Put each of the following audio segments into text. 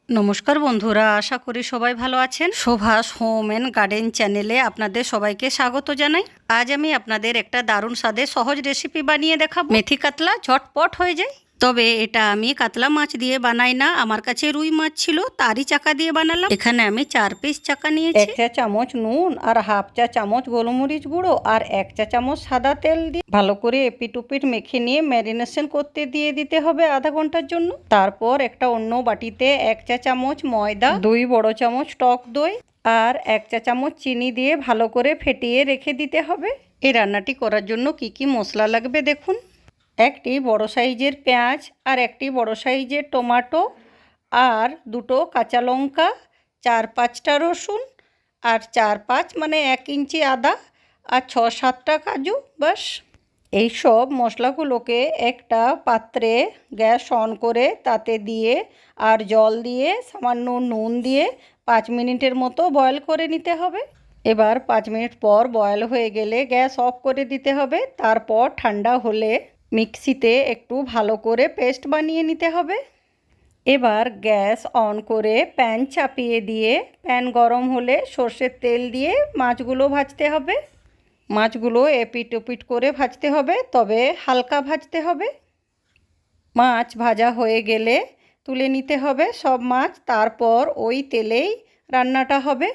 নমস্কার বন্ধুরা, আশা করি সবাই ভালো আছেন। শোভাস হোম অ্যান্ড গার্ডেন চ্যানেলে আপনাদের সবাইকে স্বাগত জানাই। আজ আমি আপনাদের একটা দারুণ স্বাদের সহজ রেসিপি বানিয়ে দেখাবো। মেথি কাতলা ঝটপট হয়ে যায়। তবে এটা আমি কাতলা মাছ দিয়ে বানাই না, আমার কাছে রুই মাছ ছিল, তারই চাকা দিয়ে বানালাম। এখানে আমি 4 পিস চাকা নিয়েছি। 1 চা চামচ নুন আর হাফ চা চামচ গোলমরিচ গুঁড়ো আর 1 চা চামচ সাদা তেল দিয়ে ভালো করে এপিট ওপিট মেখে নিয়ে ম্যারিনেশন করতে দিয়ে দিতে হবে আধা ঘন্টার জন্য। তারপর একটা অন্য বাটিতে 1 চা চামচ ময়দা, 2 বড় চামচ টক দই আর 1 চা চামচ চিনি দিয়ে ভালো করে ফেটিয়ে রেখে দিতে হবে। এই রান্নাটি করার জন্য কি কি মশলা লাগবে দেখুন। একটি বড় সাইজের পেঁয়াজ আর একটি বড় সাইজের টমেটো আর 2টো কাঁচা লঙ্কা, 4-5টা রসুন আর 4-5 মানে 1 ইঞ্চি আদা আর 6-7টা কাজু। বাস এই সব মশলাগুলোকে একটা পাত্রে গ্যাস অন করে তাতে দিয়ে আর জল দিয়ে সামান্য নুন দিয়ে 5 মিনিটের মতো বয়েল করে নিতে হবে। এবার 5 মিনিট পর বয়েল হয়ে গেলে গ্যাস অফ করে দিতে হবে। তারপর ঠান্ডা হলে মিক্সিতে একটু ভালো করে পেস্ট বানিয়ে নিতে হবে। এবার গ্যাস অন করে প্যান চাপিয়ে দিয়ে প্যান গরম হলে সর্ষের তেল দিয়ে মাছগুলো ভাজতে হবে। মাছগুলো এপিট ওপিট করে ভাজতে হবে, তবে হালকা ভাজতে হবে। মাছ ভাজা হয়ে গেলে তুলে নিতে হবে সব মাছ। তারপর ওই তেলেই রান্নাটা হবে।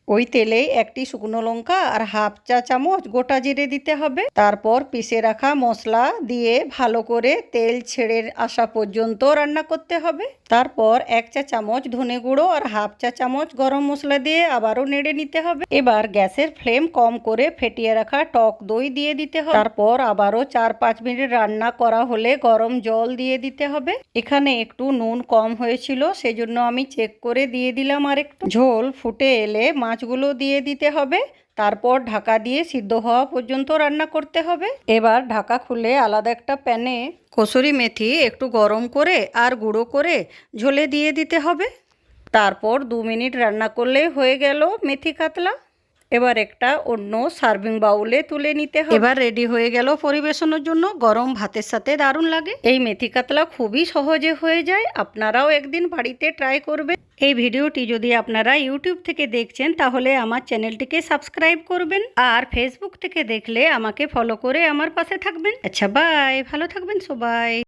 ওই তেলেই একটি শুকনো লঙ্কা আর হাফ চা চামচ গোটা জিরে দিতে হবে। তারপর পিষে রাখা মশলা দিয়ে ভালো করে তেল ছেড়ে আসা পর্যন্ত রান্না করতে হবে। তারপর 1 চা চামচ ধনে গুঁড়ো আর হাফ চা চামচ গরম মশলা দিয়ে আবারও নেড়ে নিতে হবে। এবার গ্যাসের ফ্লেম কম করে ফেটিয়ে রাখা টক দই দিয়ে দিতে হবে। তারপর আবারও 4-5 মিনিট রান্না করা হলে গরম জল দিয়ে দিতে হবে। এখানে একটু নুন কম হয়েছিল, সেজন্য আমি চেক করে দিয়ে দিলাম আর একটু। ঝোল ফুটে এলে মাছগুলো দিয়ে দিতে হবে। তারপর ঢাকা দিয়ে সিদ্ধ হওয়া পর্যন্ত রান্না করতে হবে। এবার ঢাকা খুলে আলাদা একটা প্যানে কসুরি মেথি একটু গরম করে আর গুঁড়ো করে ঝোলে দিয়ে দিতে হবে। তারপর 2 মিনিট রান্না করলে হয়ে গেল মেথি কাতলা। এবার একটা অন্য সার্ভিং বাউলে তুলে নিতে হবে। এবার রেডি হয়ে গেল পরিবেশনের জন্য। গরম ভাতের সাথে দারুণ লাগে। এই মেথি কাতলা খুবই সহজে হয়ে যায়, আপনারাও একদিন বাড়িতে ট্রাই করবেন। এই ভিডিওটি যদি আপনারা ইউটিউব থেকে দেখছেন তাহলে আমার চ্যানেলটিকে সাবস্ক্রাইব করবেন, আর ফেসবুক থেকে দেখলে আমাকে ফলো করে আমার পাশে থাকবেন। আচ্ছা, বাই, ভালো থাকবেন সবাই।